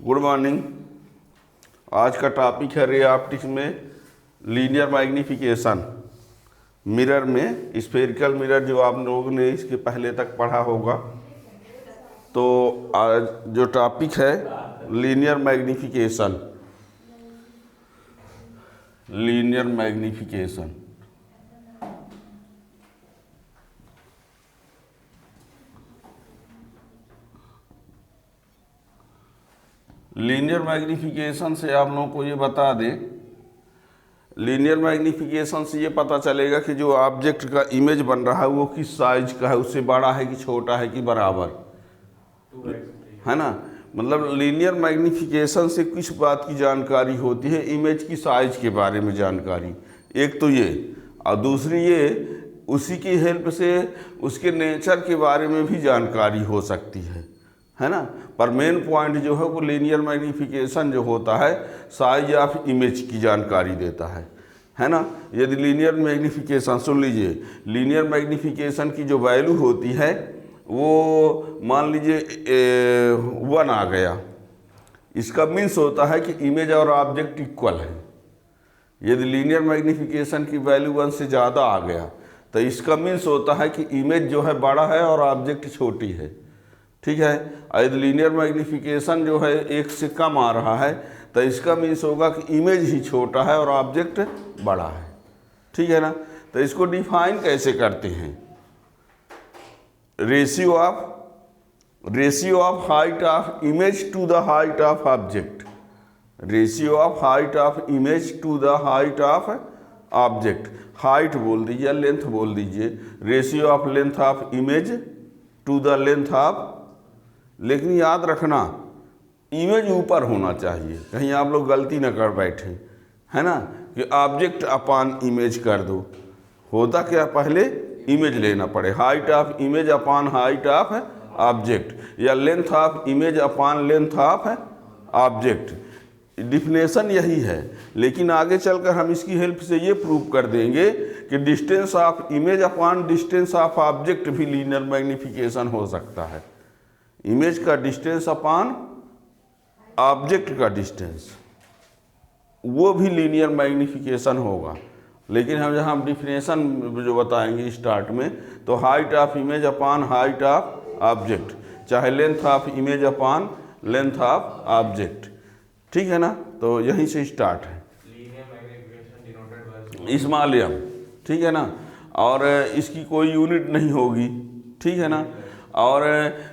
Good morning. आज का topic है रे ऑप्टिक्स में लीनियर मैग्नीफिकेशन। मिरर में स्फेरिकल मिरर जो आप लोगों ने इसके पहले तक पढ़ा होगा। तो आज जो टॉपिक है linear magnification. Linear magnification linear magnification से आप लोगों को ये बता दें, लीनियर मैग्नीफिकेशन से ये पता चलेगा कि जो ऑब्जेक्ट का इमेज बन रहा है वो किस साइज का है, उससे बड़ा है कि छोटा है कि बराबर है ना। मतलब लीनियर मैग्नीफिकेशन से किस बात की जानकारी होती है, इमेज की साइज के बारे में जानकारी। एक तो ये, और दूसरी ये उसी की हेल्प से उसके नेचर के बारे में भी जानकारी हो सकती है ना। पर मेन पॉइंट जो है वो लीनियर मैग्नीफिकेशन जो होता है साइज ऑफ इमेज की जानकारी देता है ना। यदि लीनियर मैग्नीफिकेशन, सुन लीजिए, लीनियर मैग्नीफिकेशन की जो वैल्यू होती है वो मान लीजिए 1 आ गया, इसका मीन्स होता है कि इमेज और ऑब्जेक्ट इक्वल है। यदि लीनियर मैग्नीफिकेशन की वैल्यू 1 से ज़्यादा आ गया तो इसका मीन्स होता है कि इमेज जो है बड़ा है और ऑब्जेक्ट छोटी है, ठीक है। यदि लीनियर मैग्नीफिकेशन जो है 1 से कम आ रहा है तो इसका मीन्स होगा कि इमेज ही छोटा है और ऑब्जेक्ट बड़ा है, ठीक है ना। तो इसको डिफाइन कैसे करते हैं, ratio of height of image to the height of object. Ratio of height of image to the height of object. Height बोल दीजिए, लेंथ बोल दीजिए, ratio of length of image to the length of. लेकिन याद रखना image ऊपर होना चाहिए, कहीं आप लोग गलती न कर बैठे, है ना, कि ऑब्जेक्ट अपॉन इमेज कर दो। होता क्या, पहले इमेज लेना पड़े, height of image upon height of object, या length of image upon length of object. Definition यही है, लेकिन आगे चलकर हम इसकी हेल्प से ये प्रूव कर देंगे कि distance of image upon distance of object भी लीनियर मैग्नीफिकेशन हो सकता है। इमेज का डिस्टेंस अपॉन ऑब्जेक्ट का डिस्टेंस, वो भी लीनियर मैग्नीफिकेशन होगा। लेकिन हम जहाँ डिफिनेशन जो बताएंगे स्टार्ट में, तो height of image upon height of object, चाहे length of image upon length of object, ठीक है ना। तो यहीं से स्टार्ट है स्मॉल एम, ठीक है ना। और इसकी कोई यूनिट नहीं होगी, ठीक है ना। और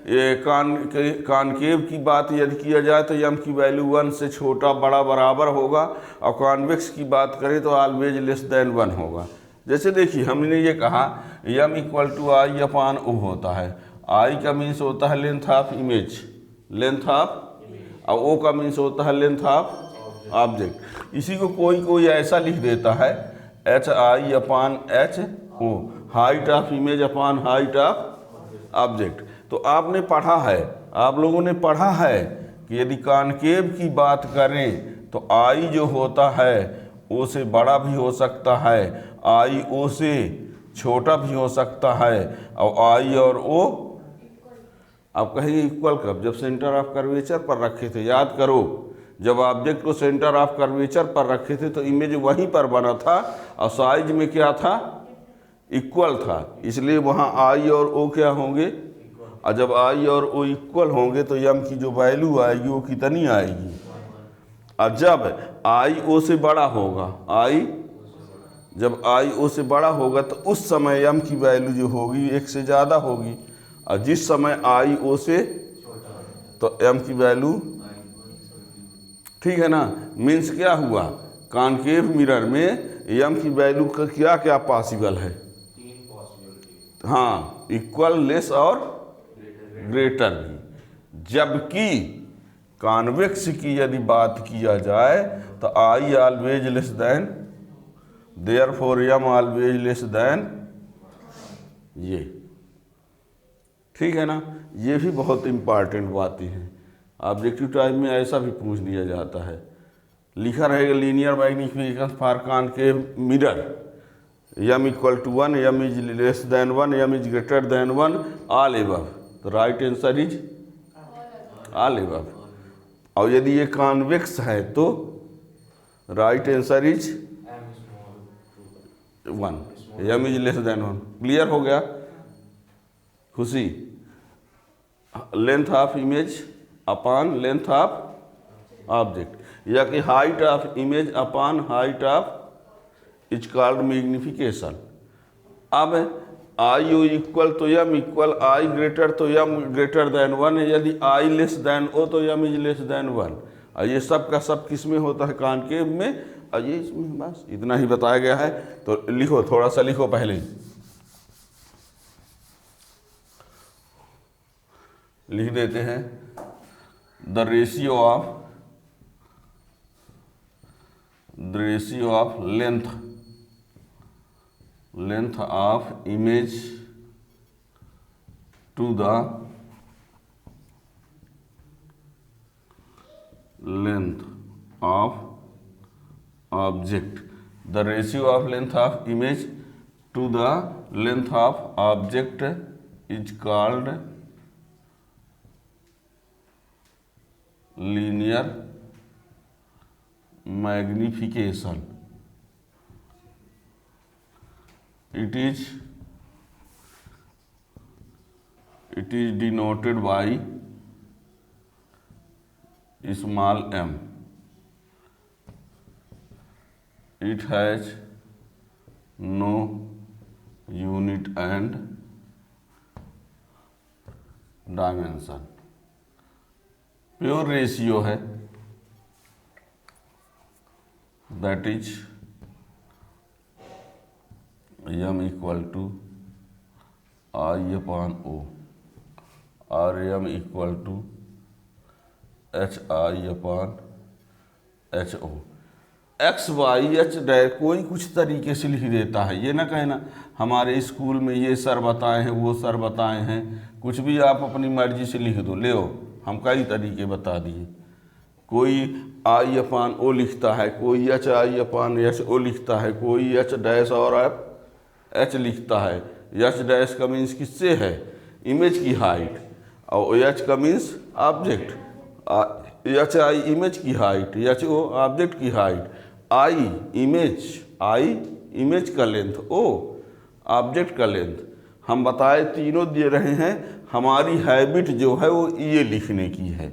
ये कॉनकेव की बात यदि किया जाए तो यम की वैल्यू 1 से छोटा बड़ा बराबर होगा, और कॉन्वेक्स की बात करें तो ऑलवेज लेस देन 1 होगा। जैसे देखिए हमने ये कहा M equal to I upon O होता है। आई का मीन्स होता है length of image, length of, और ओ का मीन्स होता है लेंथ ऑफ ऑब्जेक्ट। इसी को कोई ऐसा लिख देता है H I upon H O, height of image upon height of object. तो आपने पढ़ा है, आप लोगों ने पढ़ा है कि यदि कॉनकेव की बात करें तो आई जो होता है ओ से बड़ा भी हो सकता है, आई ओ से छोटा भी हो सकता है, और आई और ओ आप कहेंगे इक्वल कब, जब सेंटर ऑफ कर्वेचर पर रखे थे। याद करो, जब ऑब्जेक्ट को सेंटर ऑफ कर्वेचर पर रखे थे तो इमेज वहीं पर बना था और साइज में क्या था, इक्वल था, इसलिए वहाँ आई और ओ क्या होंगे, और जब आई और ओ इक्वल होंगे तो यम की जो वैल्यू आएगी वो कितनी आएगी। और जब आई ओ से बड़ा होगा, जब आई ओ से बड़ा होगा तो उस समय यम की वैल्यू जो होगी 1 से ज़्यादा होगी, और जिस समय आई ओ से तो एम की वैल्यू, ठीक है ना। मीन्स क्या हुआ, कॉनकेव मिरर में एम की वैल्यू का क्या क्या पॉसिबल है, हाँ, इक्वल, लेस और ग्रेटर भी। जबकि कॉन्वेक्स की यदि बात किया जाए तो I always less than, therefore am always less than ये, ठीक है ना। ये भी बहुत इम्पॉर्टेंट बातें हैं, ऑब्जेक्टिव टाइप में ऐसा भी पूछ लिया जाता है। लिखा रहेगा linear magnification for concave mirror, M equal to 1, M is less than 1, M is greater than 1, all above. तो right answer is all above. और यदि ये कॉन्वेक्स है तो right answer is 1, m is less than 1। Clear हो गया Khushi? Length of image upon length of object, या कि height of image upon height of is called magnification. अब आई यू इक्वल तो यम इक्वल, आई ग्रेटर तो यम ग्रेटर देन 1, यदि आई लेस देन ओ तो यम is less than 1। और ये सब का सब किस में होता है? कॉनकेव में, और ये इसमें। बस इतना ही बताया गया है। तो लिखो, थोड़ा सा लिखो पहले ही। लिख देते हैं the ratio of length of image to the length of object. The ratio of length of image to the length of object is called linear magnification. It is denoted by small m. It has no unit and dimension. Pure ratio है, that is m equal to I upon O, और m equal to H I upon H O. X Y H dash कोई कुछ तरीके से लिख देता है, ये ना कहना हमारे स्कूल में ये सर बताए हैं, वो सर बताए हैं। कुछ भी आप अपनी मर्जी से लिख दो, ले हम कई तरीके बता दिए। कोई आई अपान ओ लिखता है, कोई H I upon H O लिखता है, कोई एच डैश और एच लिखता है। एच डैश का मीन्स किससे है? इमेज की हाइट, और एच का means object. H I image की हाइट, एच ओ ऑब्जेक्ट की हाइट। आई इमेज का लेंथ, ओ ऑब्जेक्ट का लेंथ। हम बताए तीनों दे रहे हैं। हमारी हैबिट जो है वो ये लिखने की है,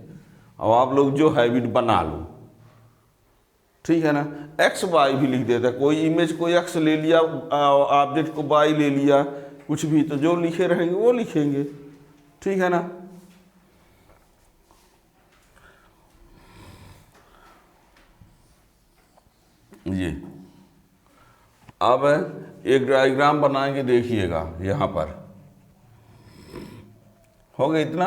अब आप लोग जो हैबिट बना लो, ठीक है ना। एक्स वाई भी लिख देता है, कोई इमेज को एक्स ले लिया, ऑब्जेक्ट को वाई ले लिया, कुछ भी, तो जो लिखे रहेंगे वो लिखेंगे, ठीक है ना। ये अब एक डायग्राम बनाएंगे, देखिएगा यहाँ पर हो गया इतना।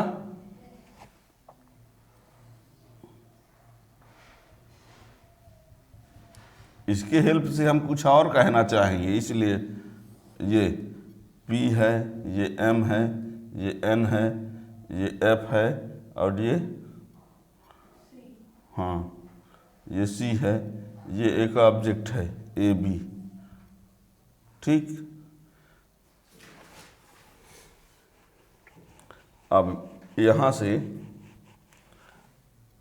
इसके हेल्प से हम कुछ और कहना चाहेंगे, इसलिए ये P है, ये M है, ये N है, ये F है, और ये हाँ ये C है, ये एक ऑब्जेक्ट है AB, ठीक। अब यहाँ से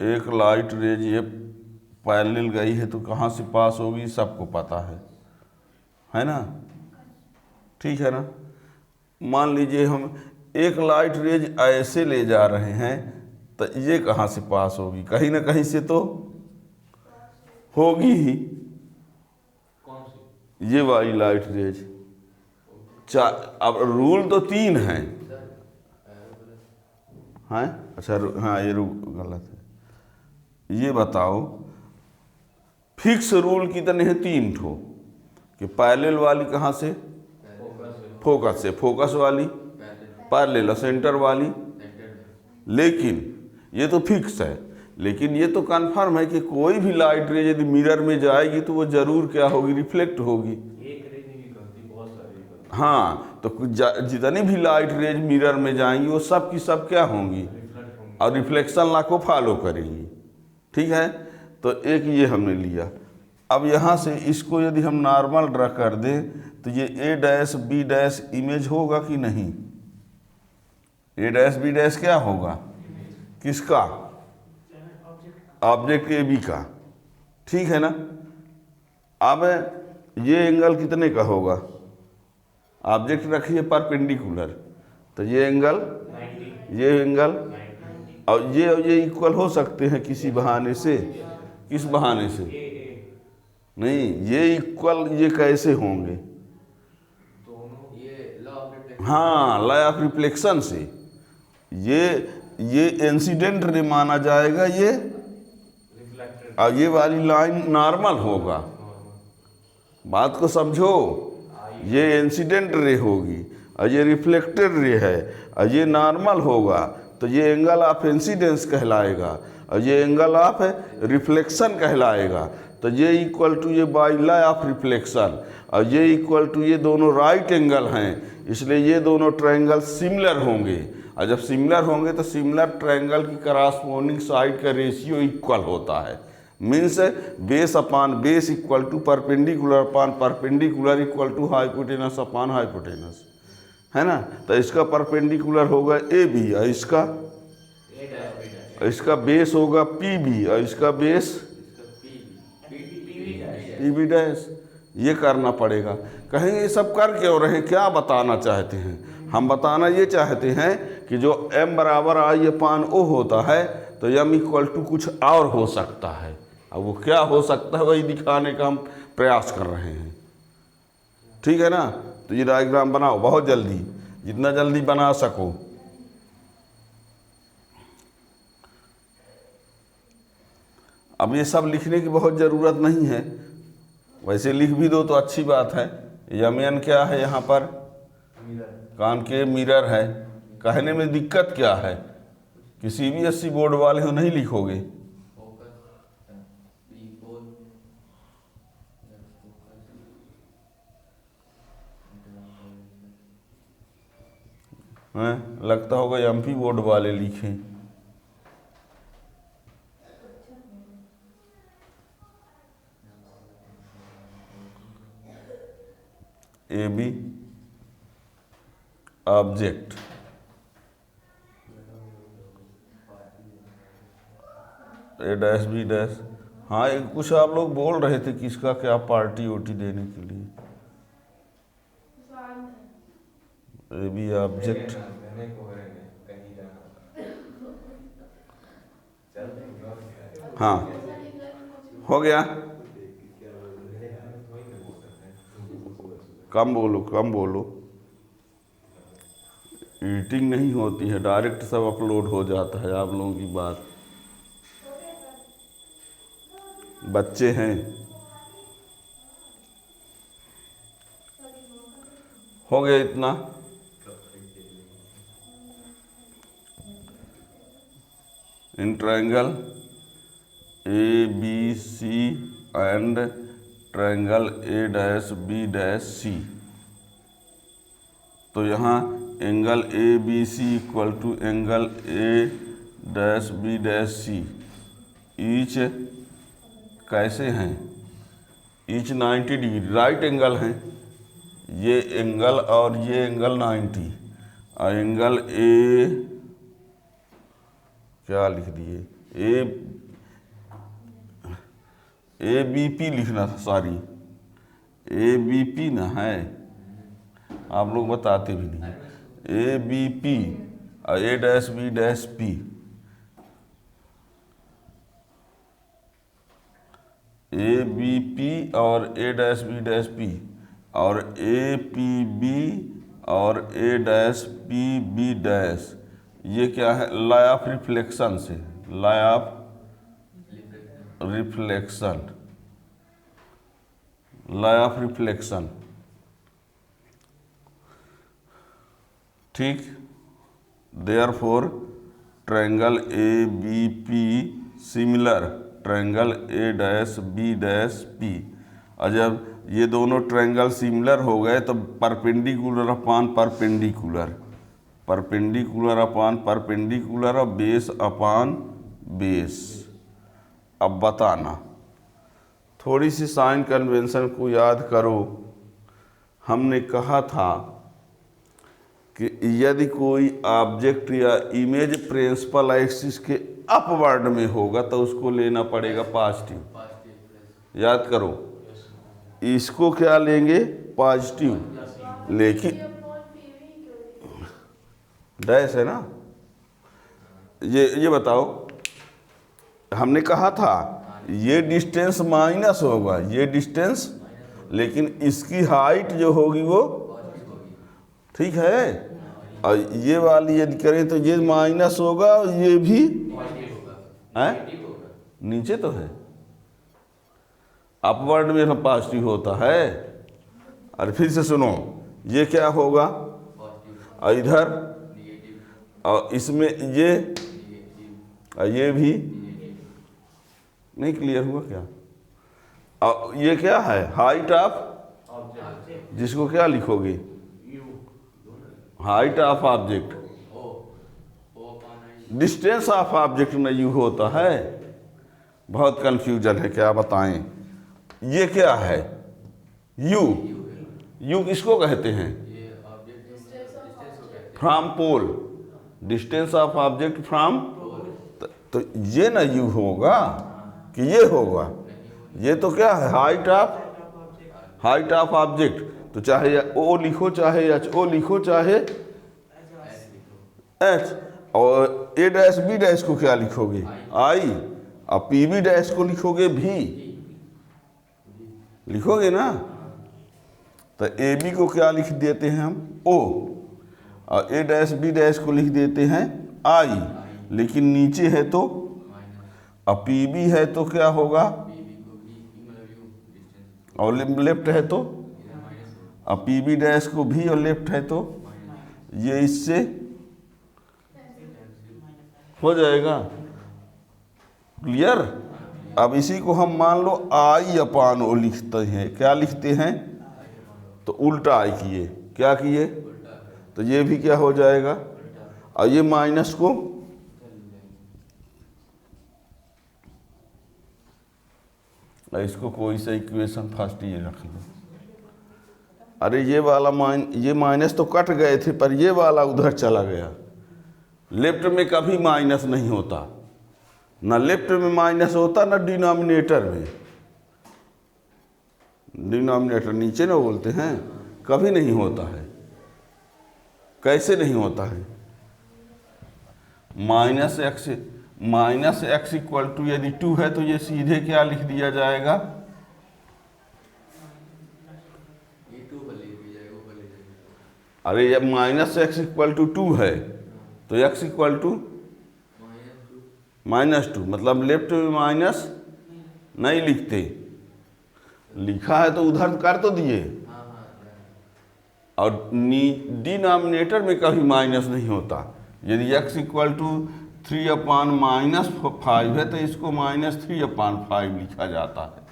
एक लाइट रेज ये पैरेलल गई है, तो कहाँ से पास होगी सबको पता है ना, ठीक है ना। मान लीजिए हम एक लाइट रेज ऐसे ले जा रहे हैं, तो ये कहाँ से पास होगी? कहीं ना कहीं से तो होगी ही। ये वाली लाइट रेज अब रूल तो 3 हैं, अच्छा हाँ ये गलत है। ये बताओ फिक्स रूल कितने हैं? 3 ठो। कि पैरेलल वाली कहाँ से? फोकस से। फोकस वाली पैरेलल, सेंटर वाली। लेकिन ये तो फिक्स है, लेकिन ये तो कन्फर्म है कि कोई भी लाइट रेज यदि मिरर में जाएगी तो वो जरूर क्या होगी? रिफ्लेक्ट होगी। हाँ, तो जितनी भी लाइट रेज मिरर में जाएंगी वो सब की सब क्या होंगी? और रिफ्लेक्शन लॉ को फॉलो करेंगी, ठीक है। तो एक ये हमने लिया। अब यहाँ से इसको यदि हम नॉर्मल ड्रा कर दें तो ये ए डैश बी डैश इमेज होगा कि नहीं? ए डैश बी डैश क्या होगा? किसका? ऑब्जेक्ट ए बी का, ठीक है ना। अब ये एंगल कितने का होगा, ऑब्जेक्ट रखिए परपेंडिकुलर, तो ये एंगल, ये एंगल और ये इक्वल हो सकते हैं किसी बहाने से, किस बहाने से नहीं, ये इक्वल ये कैसे होंगे, हाँ लॉ ऑफ रिफ्लेक्शन से। ये इंसिडेंट रे माना जाएगा ये, और ये वाली लाइन नॉर्मल होगा, बात को समझो। ये इंसिडेंट रे होगी और ये रिफ्लेक्टेड रे है और ये नॉर्मल होगा, तो ये एंगल ऑफ इंसिडेंस कहलाएगा और ये एंगल ऑफ रिफ्लेक्शन कहलाएगा। तो ये इक्वल टू ये बाई लॉ ऑफ रिफ्लेक्शन और ये इक्वल टू ये दोनों राइट एंगल हैं, इसलिए ये दोनों ट्रायंगल सिमिलर होंगे। और जब सिमिलर होंगे तो सिमिलर ट्रायंगल की करस्पॉन्डिंग साइड का रेशियो इक्वल होता है। Means base upon base equal to perpendicular upon perpendicular equal to hypotenuse upon hypotenuse, है ना। तो इसका परपेंडिकुलर होगा ए बी और इसका बेस होगा पी बी और इसका बेस पी बी डैश। ये करना पड़ेगा। कहेंगे ये सब कर क्यों रहे, क्या बताना चाहते हैं। हम बताना ये चाहते हैं कि जो m बराबर आई अपान ओ होता है तो m इक्वल टू कुछ और हो सकता है। अब वो क्या हो सकता है वही दिखाने का हम प्रयास कर रहे हैं, ठीक है ना। तो ये डायग्राम बनाओ बहुत जल्दी, जितना जल्दी बना सको। अब ये सब लिखने की बहुत ज़रूरत नहीं है, वैसे लिख भी दो तो अच्छी बात है। यमन क्या है यहाँ पर, कॉनकेव मिरर है। कहने में दिक्कत क्या है, कि CBSE बोर्ड वाले हो नहीं लिखोगे, लगता होगा MP बोर्ड वाले लिखें। A B object, A dash B dash. हाँ एक कुछ आप लोग बोल रहे थे किसका क्या पार्टी वोटी देने के लिए, ए बी ऑब्जेक्ट। हाँ हो गया, कम बोलो कम बोलो, एडिटिंग नहीं होती है, डायरेक्ट सब अपलोड हो जाता है। आप लोगों की बात, बच्चे हैं। हो गया इतना। In triangle ABC and triangle A dash B dash C, तो यहाँ angle ABC equal to angle A dash B dash C each कैसे हैं, ईच 90 डिग्री राइट एंगल हैं। ये एंगल और ये एंगल 90 और एंगल A क्या लिख दिए, ABP लिखना था, सॉरी ABP ना है, आप लोग बताते भी नहीं। ABP और A dash B dash P, ABP और A dash B dash P और APB और A डैश PB डैश। ये क्या है, लॉ ऑफ रिफ्लेक्शन से, law of reflection, law of reflection, ठीक। Therefore triangle ABP similar triangle A dash B dash P। और जब ये दोनों ट्रायंगल सिमिलर हो गए तो perpendicular upon perpendicular, perpendicular upon perpendicular और बेस अपान बेस। अब बताना, थोड़ी सी साइन कन्वेंशन को याद करो। हमने कहा था कि यदि कोई ऑब्जेक्ट या इमेज प्रिंसिपल एक्सिस के अपवर्ड में होगा तो उसको लेना पड़ेगा पॉजिटिव। याद करो, इसको क्या लेंगे, पॉजिटिव, लेकिन डैश है ना। ये बताओ, हमने कहा था ये डिस्टेंस माइनस होगा, ये डिस्टेंस, लेकिन इसकी हाइट जो होगी वो ठीक है। और ये वाली यदि करें तो ये माइनस होगा और ये भी है, नीचे तो है, अपवर्ड में हम पॉजिटिव होता है। और फिर से सुनो, ये क्या होगा, और इधर और इसमें ये और ये भी नहीं, क्लियर हुआ क्या। और ये क्या है, हाइट ऑफ, जिसको क्या लिखोगे, height of object, distance of object में यू होता है। बहुत कंफ्यूजन है, क्या बताएं। ये क्या है, यू, यू किसको कहते हैं, from pole, distance of object from, तो ये ना यू होगा कि ये होगा, ये तो क्या है, हाइट ऑफ ऑब्जेक्ट। तो चाहे ओ लिखो, चाहे एच ओ लिखो, चाहे एच, और ए डैश बी डैश को क्या लिखोगे, आई, और पी बी डैश को लिखोगे भी, लिखोगे ना। तो ए बी को क्या लिख देते हैं हम, ओ, और ए डैश बी डैश को लिख देते हैं आई, लेकिन नीचे है तो, और पी बी है तो क्या होगा, और लेफ्ट है तो, और पी बी डैश को भी और लेफ्ट है तो ये इससे हो जाएगा। क्लियर। अब इसी को हम मान लो आई अपान ओ लिखते हैं, क्या लिखते हैं, तो उल्टा आई किए, क्या किए, तो ये भी क्या हो जाएगा, और ये माइनस को इसको कोई सा इक्वेशन फर्स्ट ये रख लो। अरे ये वाला ये माइनस तो कट गए थे, पर ये वाला उधर चला गया। लेफ्ट में कभी माइनस नहीं होता, ना लेफ्ट में माइनस होता ना डिनोमिनेटर में। डिनोमिनेटर नीचे ना बोलते हैं, कभी नहीं होता है। कैसे नहीं होता है, माइनस एक्स इक्वल टू यदि 2 है तो ये सीधे क्या लिख दिया जाएगा, अरे जब माइनस एक्स इक्वल टू 2 है तो एक्स इक्वल टू -2, मतलब लेफ्ट में माइनस नहीं लिखते, लिखा है तो उधर कर तो दिए। और डिनोमिनेटर में कभी माइनस नहीं होता। यदि x इक्वल टू 3/-5 है तो इसको -3/5 लिखा जाता है।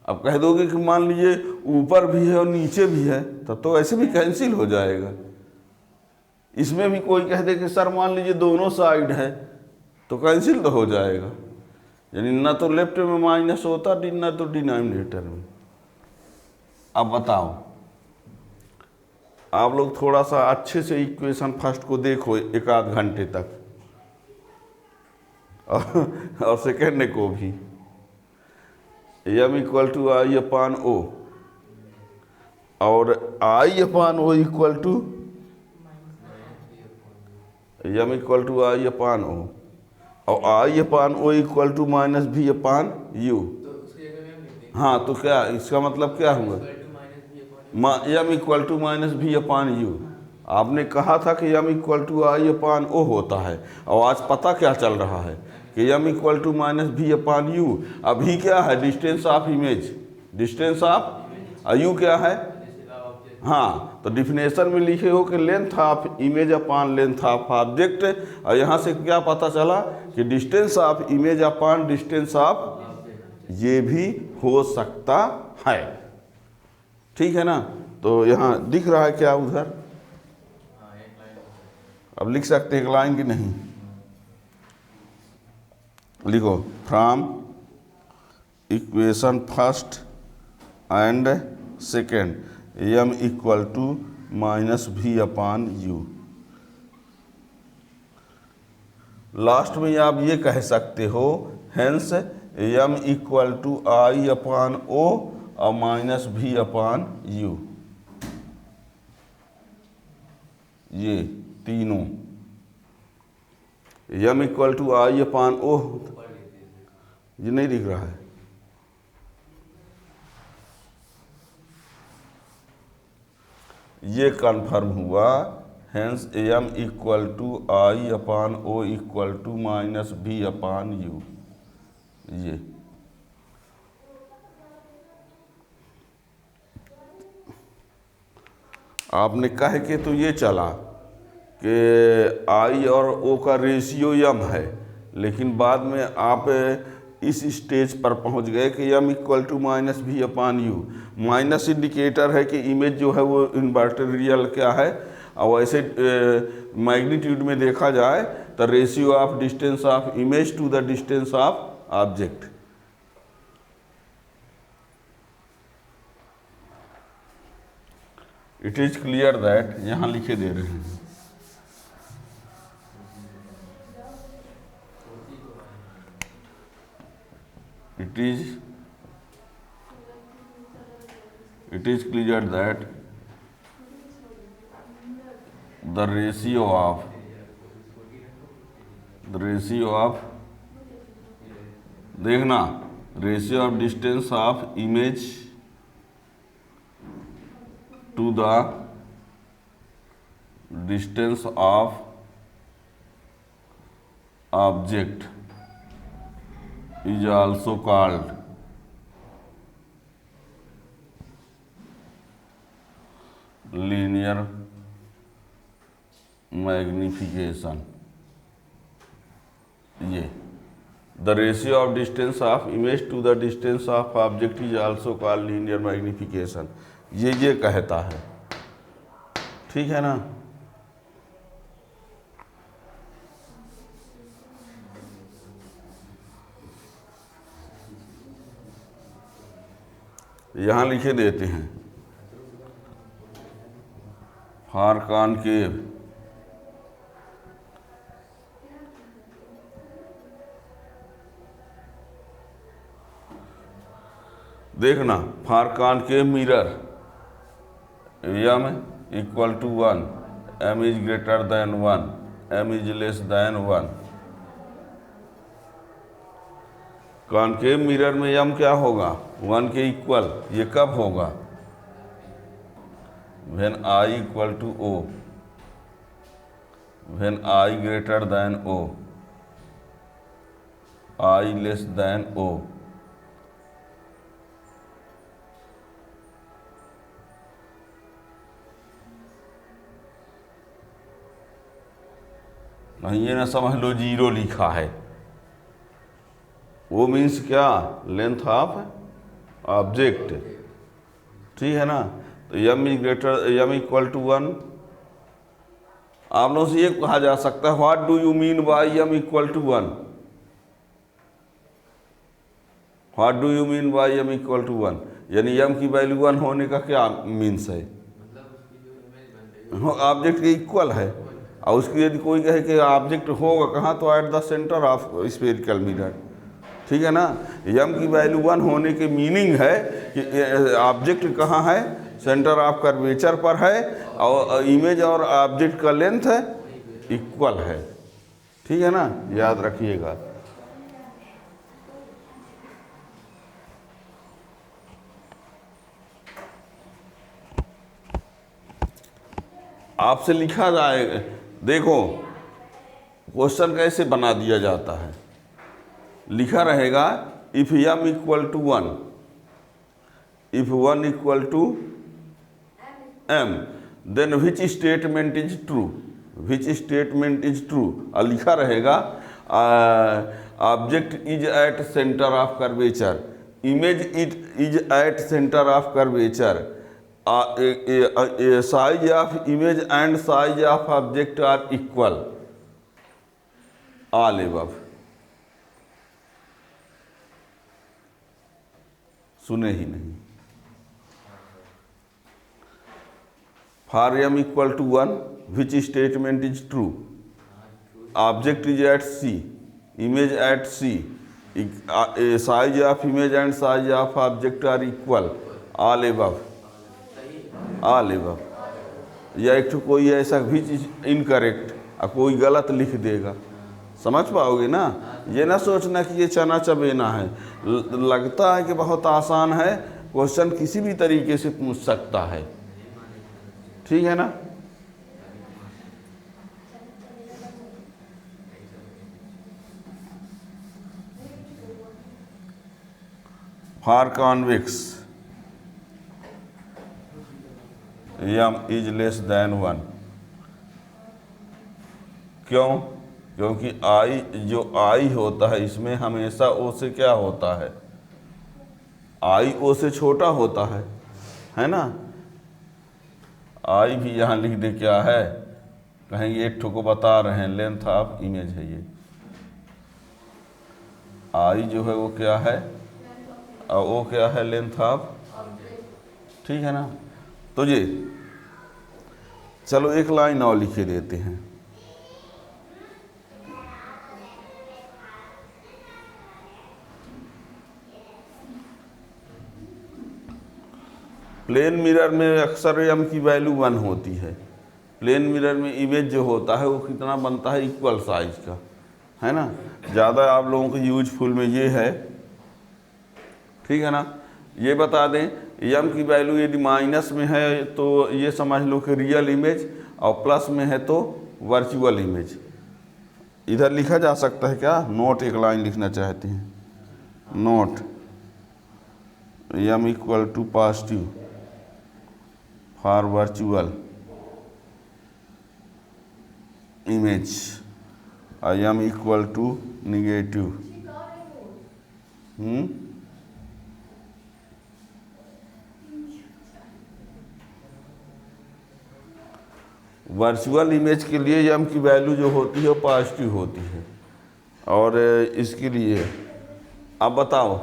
अब कह दोगे कि मान लीजिए ऊपर भी है और नीचे भी है, तब तो ऐसे भी कैंसिल हो जाएगा। इसमें भी कोई कह दे कि सर मान लीजिए दोनों साइड है, तो कैंसिल तो हो जाएगा। यानी ना तो लेफ्ट में माइनस होता, ना तो डिनोमिनेटर में। अब बताओ, आप लोग थोड़ा सा अच्छे से इक्वेशन फर्स्ट को देखो 1-8 घंटे तक, और सेकेंड को भी। m equal to I upon O, और I upon O equal to m equal to I upon O, और I upon O equal to -v upon U. हाँ, तो क्या इसका मतलब क्या हुआ, m equal to -v upon U. आपने कहा था कि m equal to I upon O होता है, और आज पता क्या चल रहा है कि m equal to -v upon U. अभी क्या है, distance of image, distance of, U क्या है, हाँ, तो डिफिनेशन में लिखे हो कि length of image upon length of object. और यहाँ से क्या पता चला कि distance of image upon distance of, ये भी हो सकता है। ठीक है ना। तो यहाँ दिख रहा है क्या उधर, अब लिख सकते हैं एक लाइन की नहीं, लिखो from equation first and second m equal to -v upon U. Last में आप ये कह सकते हो hence m equal to I upon O और माइनस भी अपान यू, ये तीनों m equal to I upon O, ये नहीं दिख रहा है, ये कन्फर्म हुआ। Hence m equal to I upon O equal to minus V upon U, ये आपने कह के तो ये चला कि आई और ओ का रेशियो m है, लेकिन बाद में आप इस स्टेज पर पहुंच गए कि m equal to minus V upon you. Minus indicator है कि इमेज जो है वो इन्वर्टेड रियल क्या है, और वैसे मैग्नीट्यूड में देखा जाए तो ratio of distance of image to the distance of object. It is clear that, यहाँ लिखे दे रहे हैं, it is clear that the ratio of देखना, ratio of distance of image to the distance of object is also called linear magnification। ये the ratio of distance of image to the distance of object is also called linear magnification, ये कहता है, ठीक है ना। यहाँ लिखे देते हैं फॉर कॉनकेव देखना, for concave mirror m equal to 1, m is greater than 1, m is less than 1। Concave mirror में m क्या होगा, 1 के इक्वल। ये कब होगा, when i equal to o, when i greater than o, i less than o। नहीं ये ना समझ लो 0 लिखा है, वो मीन्स क्या, लेंथ ऑफ ऑब्जेक्ट, ठीक है ना। तो m इक्वल टू 1, आप लोगों से ये कहा जा सकता है what do you mean by m equal to 1, what do you mean by m equal to 1, यानी m की वैल्यू 1 होने का क्या मीन्स है, ऑब्जेक्ट के इक्वल है। और उसकी यदि कोई कहे कि ऑब्जेक्ट होगा कहाँ, तो at the centre of spherical mirror, ठीक है ना। m की वैल्यू 1 होने के मीनिंग है कि ऑब्जेक्ट कहाँ है, सेंटर ऑफ कर्वेचर पर है, और इमेज और ऑब्जेक्ट का लेंथ है इक्वल है, ठीक है ना, याद रखिएगा। आपसे लिखा जाएगा, देखो क्वेश्चन कैसे बना दिया जाता है, लिखा रहेगा if m equal to 1, if 1 equal to m, then which statement is true, which statement is true. और लिखा रहेगा object is at centre of curvature, image is at centre of curvature, size of image and size of object are equal, all above. सुने ही नहीं। For m equal to 1 which statement is true, object is at C, image at C, size of image and size of object are equal, all above, all above. या एक तो कोई ऐसा भी चीज़ incorrect और कोई गलत लिख देगा, समझ पाओगे ना। ये ना सोचना कि ये चना चबेना है। लगता है कि बहुत आसान है, क्वेश्चन किसी भी तरीके से पूछ सकता है, ठीक है ना। For convex m is less than 1, क्यों? क्योंकि i जो i होता है इसमें हमेशा o से क्या होता है, i o से छोटा होता है ना। i भी यहाँ लिख दे, क्या है, कहेंगे एक ठो को बता रहे हैं, लेंथ ऑफ इमेज है ये। i जो है वो क्या है और o क्या है, लेंथ ऑफ, ठीक है ना। तो ये चलो एक लाइन और लिखे देते हैं। प्लेन मिरर में अक्सर m की वैल्यू 1 होती है। प्लेन मिरर में इमेज जो होता है वो कितना बनता है, इक्वल साइज का, है ना। ज़्यादा आप लोगों को यूजफुल में ये है, ठीक है ना। ये बता दें, m की वैल्यू यदि माइनस में है तो ये समझ लो कि रियल इमेज, और प्लस में है तो वर्चुअल इमेज। इधर लिखा जा सकता है क्या, नोट एक लाइन लिखना चाहते हैं, note m equal to positive for virtual image और m equal to negative. Virtual image के लिए m की वैल्यू जो होती है वो पॉजिटिव होती है, और इसके लिए अब बताओ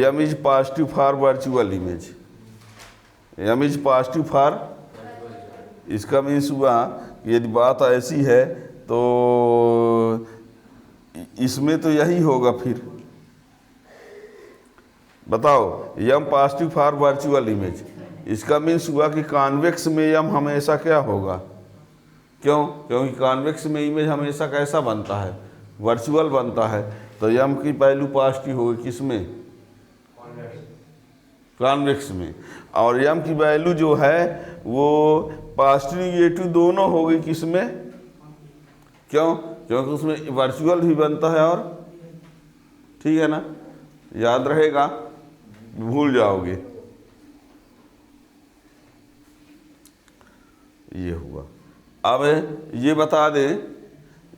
m is positive for virtual image, m is positive for, इसका मीन्स हुआ यदि बात ऐसी है तो इसमें तो यही होगा। फिर बताओ m positive for virtual image, इसका मीन्स हुआ कि कॉन्वेक्स में m हमेशा क्या होगा, क्यों? क्योंकि कॉन्वेक्स में इमेज हमेशा कैसा बनता है, वर्चुअल बनता है। तो m की वैल्यू पॉजिटिव होगी किसमें, कॉन्वेक्स में, और m की वैल्यू जो है वो पॉजिटिव निगेटिव दोनों होगी किसमें, क्यों? क्योंकि उसमें वर्चुअल भी बनता है, और ठीक है ना, याद रहेगा, भूल जाओगे। ये हुआ। अब ये बता दें,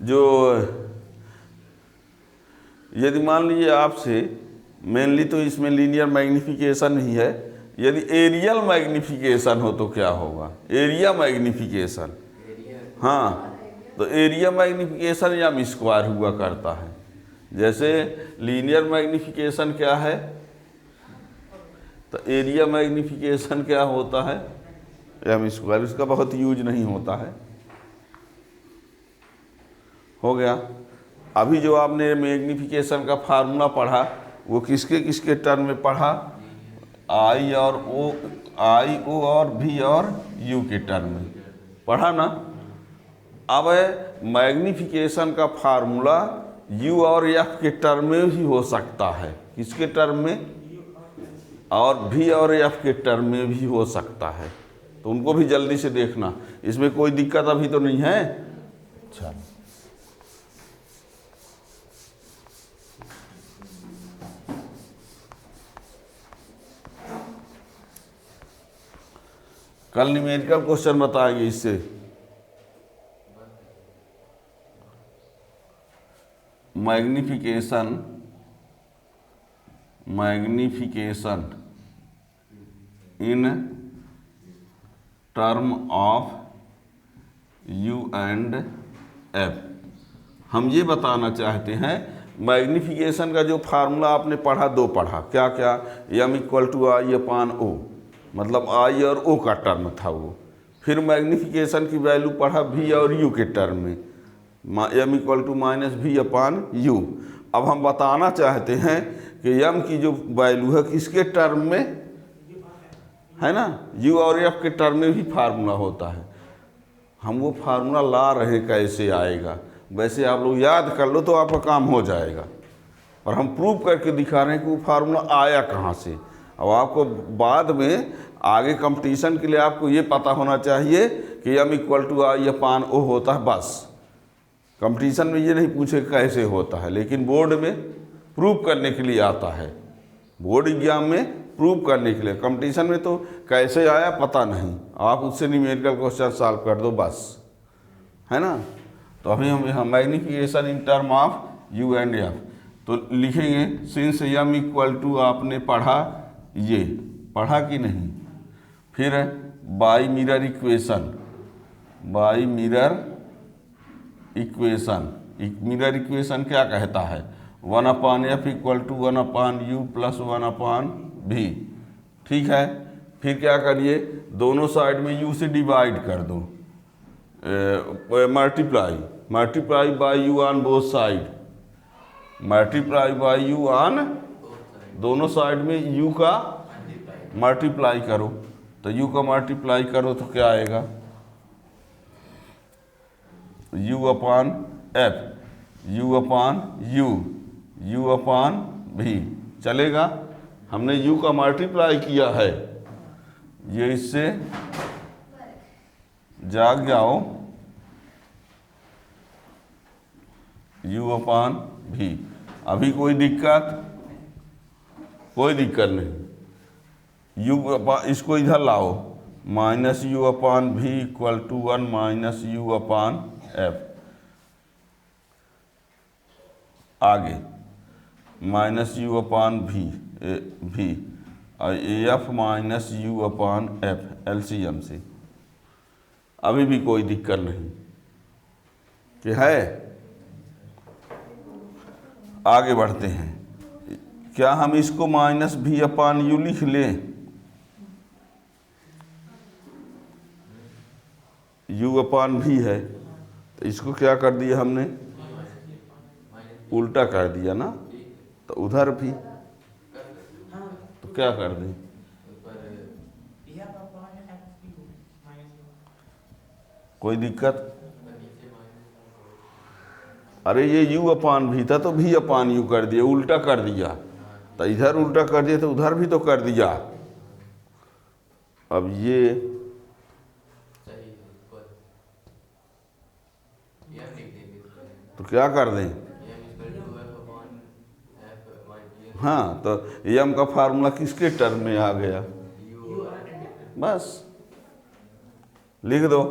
जो यदि मान लीजिए आपसे, मेनली तो इसमें लीनियर मैग्नीफिकेशन ही है, यदि एरियल मैग्नीफिकेशन हो तो क्या होगा, एरिया मैग्नीफिकेशन। हाँ, तो एरिया मैग्नीफिकेशन या स्क्वायर हुआ करता है। जैसे लीनियर मैग्नीफिकेशन क्या है, तो एरिया मैग्नीफिकेशन क्या होता है, m स्क्वायर। इसका बहुत यूज नहीं होता है। हो गया। अभी जो आपने मैग्नीफिकेशन का फार्मूला पढ़ा वो किसके किसके टर्म में पढ़ा, आई और ओ, आई ओ और भी और यू के टर्म में पढ़ा ना। अब मैग्नीफिकेशन का फार्मूला u और f के टर्म में भी हो सकता है, किसके टर्म में, और v और f के टर्म में भी हो सकता है। तो उनको भी जल्दी से देखना, इसमें कोई दिक्कत अभी तो नहीं है। अच्छा, कल न्यूमेरिकल क्वेश्चन बताएंगे इससे। Magnification in term of u and f। हम ये बताना चाहते हैं मैग्नीफिकेशन का जो फार्मूला आपने पढ़ा, दो पढ़ा, क्या क्या, m equal to I upon ओ, मतलब आई और ओ का टर्म था वो, फिर मैग्नीफिकेशन की वैल्यू पढ़ा v और u के टर्म में, m equal to minus v upon u। अब हम बताना चाहते हैं कि m की जो वैल्यू है किसके टर्म में है ना, u और f के टर्म में भी फार्मूला होता है। हम वो फार्मूला ला रहे हैं, कैसे आएगा, वैसे आप लोग याद कर लो तो आपका काम हो जाएगा, और हम प्रूव करके दिखा रहे हैं कि वो फार्मूला आया कहाँ से। अब आपको बाद में आगे कंपटीशन के लिए आपको ये पता होना चाहिए कि m equal to I upon O होता है, बस। कंपटीशन में ये नहीं पूछे कैसे होता है, लेकिन बोर्ड में प्रूव करने के लिए आता है, बोर्ड एग्जाम में प्रूव करने के लिए। कंपटीशन में तो कैसे आया पता नहीं, आप उससे न्यूमेरिकल क्वेश्चन सॉल्व कर दो बस, है ना। तो अभी हम magnification in term of u and f तो लिखेंगे सिंस m इक्वल टू, आपने पढ़ा, ये पढ़ा कि नहीं, फिर by mirror equation, by mirror equation, mirror equation क्या कहता है, 1 upon f equal to 1 upon u plus 1 upon भी, ठीक है। फिर क्या करिए, दोनों साइड में u से डिवाइड कर दो, multiply by you on both side, multiply by you on, दोनों साइड में u का मल्टीप्लाई करो, तो u का मल्टीप्लाई करो तो क्या आएगा, u अपान f, u अपान u अपान v, चलेगा। हमने u का मल्टीप्लाई किया है, ये इससे जाग जाओ, u अपान v। अभी कोई दिक्कत, कोई दिक्कत नहीं, इसको इधर लाओ, minus U upon V equal to 1 minus U upon F, आगे माइनस यू अपान भी और F minus U upon F LCM से। अभी भी कोई दिक्कत नहीं कि है, आगे बढ़ते हैं। क्या हम इसको माइनस भी अपान यू लिख लें, यू अपान भी है, तो इसको क्या कर दिया हमने, उल्टा कर दिया ना, तो उधर भी तो क्या कर दें, कोई दिक्कत, अरे ये u अपान भी था तो भी अपान यू कर दिया, उल्टा कर दिया, तो इधर उल्टा कर दिया तो उधर भी तो कर दिया। अब ये तो क्या कर दें, हाँ, तो m का फार्मूला किसके टर्म में आ गया, बस लिख दो,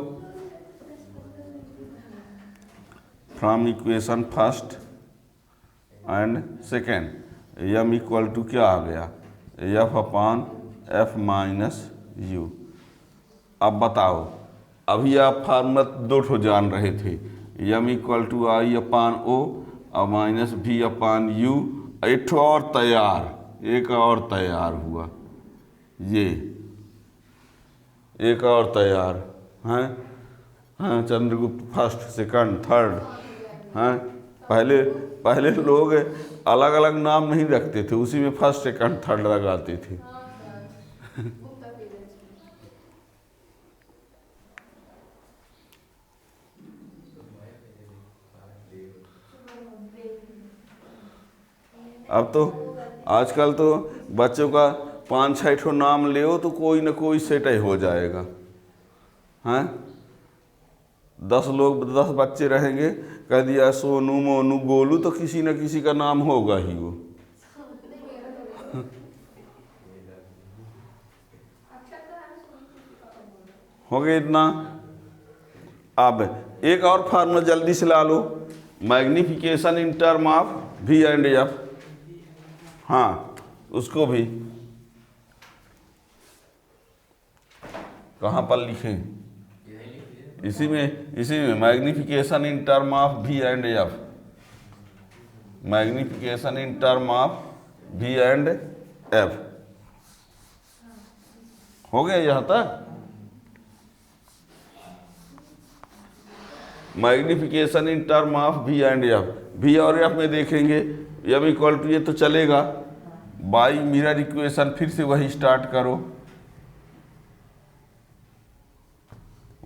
from equation first and second m equal to क्या आ गया, f upon f minus U. अब बताओ, अभी आप फार्मूला दो ठो जान रहे थे, m equal to I upon O और माइनस भी अपान यू, एक ठो और तैयार, एक और तैयार हुआ, ये एक और तैयार हैं, हाँ, चंद्रगुप्त फर्स्ट सेकंड थर्ड हैं। पहले लोग अलग अलग नाम नहीं रखते थे, उसी में फर्स्ट सेकंड थर्ड लगाते थे। अब तो आजकल तो बच्चों का 5-6 ठो नाम ले तो कोई ना कोई सेट ही हो जाएगा, हैं। 10 बच्चे रहेंगे, कह दिया सोनू मोनू गोलू, तो किसी न किसी का नाम होगा ही वो। हो गया इतना। अब एक और फार्मूला जल्दी से ला लो, magnification in term of v and f, हाँ उसको भी कहाँ पर लिखें, इसी में magnification in term of v and f, magnification in term of v and f। हो गया यहाँ तक, magnification in term of v and f, v और f में देखेंगे m इक्वल टू ये तो चलेगा, बाई मिरर इक्वेशन फिर से वही स्टार्ट करो,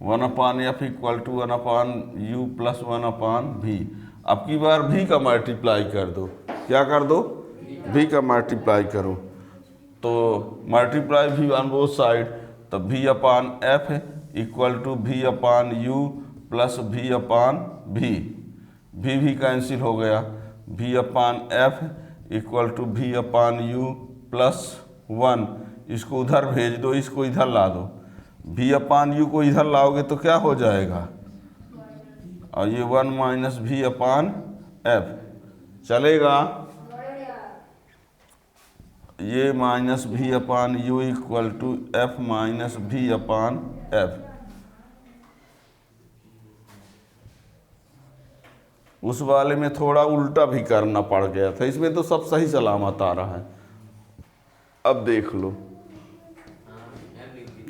1/f equal to 1/u plus 1/v। अब की बार v का मल्टीप्लाई कर दो, क्या कर दो, v का मल्टीप्लाई करो, तो multiply v on both side, तो v/f equal to v/u plus v/v, v cancel हो गया, v/f equal to v/u plus 1, इसको उधर भेज दो, इसको इधर ला दो, v/u को इधर लाओगे तो क्या हो जाएगा, और ये 1 माइनस v/f चलेगा, ये minus v/u equal to f minus v/f। उस वाले में थोड़ा उल्टा भी करना पड़ गया था, इसमें तो सब सही सलामत आ रहा है। अब देख लो,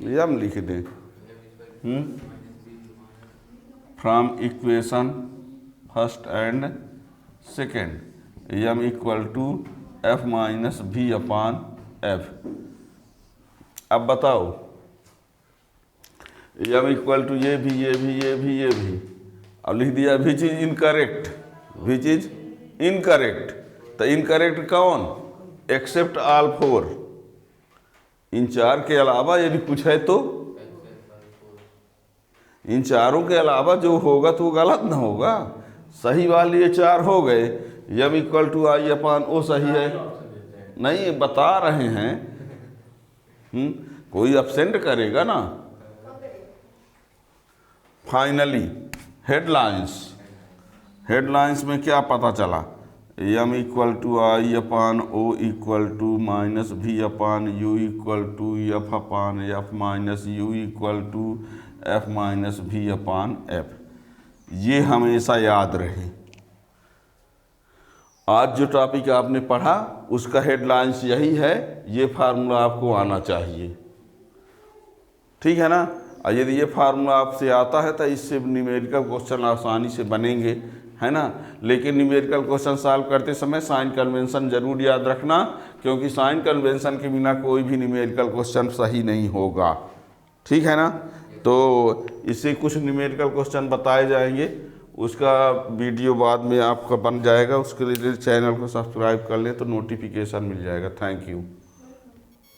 ये हम लिख दें, from equation first and second, m equal to f minus v/f। अब बताओ, m इक्वल टू ये भी, अब लिख दिया which is incorrect, which is incorrect, तो इनकरेक्ट कौन, एक्सेप्ट ऑल 4, इन चार के अलावा यदि कुछ है तो, इन चारों के अलावा जो होगा तो वो गलत ना होगा, सही वाले ये चार हो गए, m इक्वल टू i/o सही है, नहीं बता रहे हैं, कोई एब्सेंट करेगा ना। फाइनली हेडलाइंस में क्या पता चला, m equal to i/o equal to minus v/u equal to f/f minus u equal to f minus v/f। ये हमेशा याद रहे। आज जो टॉपिक आपने पढ़ा उसका हेडलाइंस यही है, ये फार्मूला आपको आना चाहिए, ठीक है ना। और यदि ये फार्मूला आपसे आता है तो इससे न्यूमेरिकल क्वेश्चन आसानी से बनेंगे, है ना। लेकिन न्यूमेरिकल क्वेश्चन सॉल्व करते समय साइन कन्वेंशन जरूर याद रखना, क्योंकि साइन कन्वेंशन के बिना कोई भी न्यूमेरिकल क्वेश्चन सही नहीं होगा, ठीक है ना। तो इससे कुछ न्यूमेरिकल क्वेश्चन बताए जाएंगे, उसका वीडियो बाद में आपका बन जाएगा, उसके लिए चैनल को सब्सक्राइब कर लें तो नोटिफिकेशन मिल जाएगा। Thank you.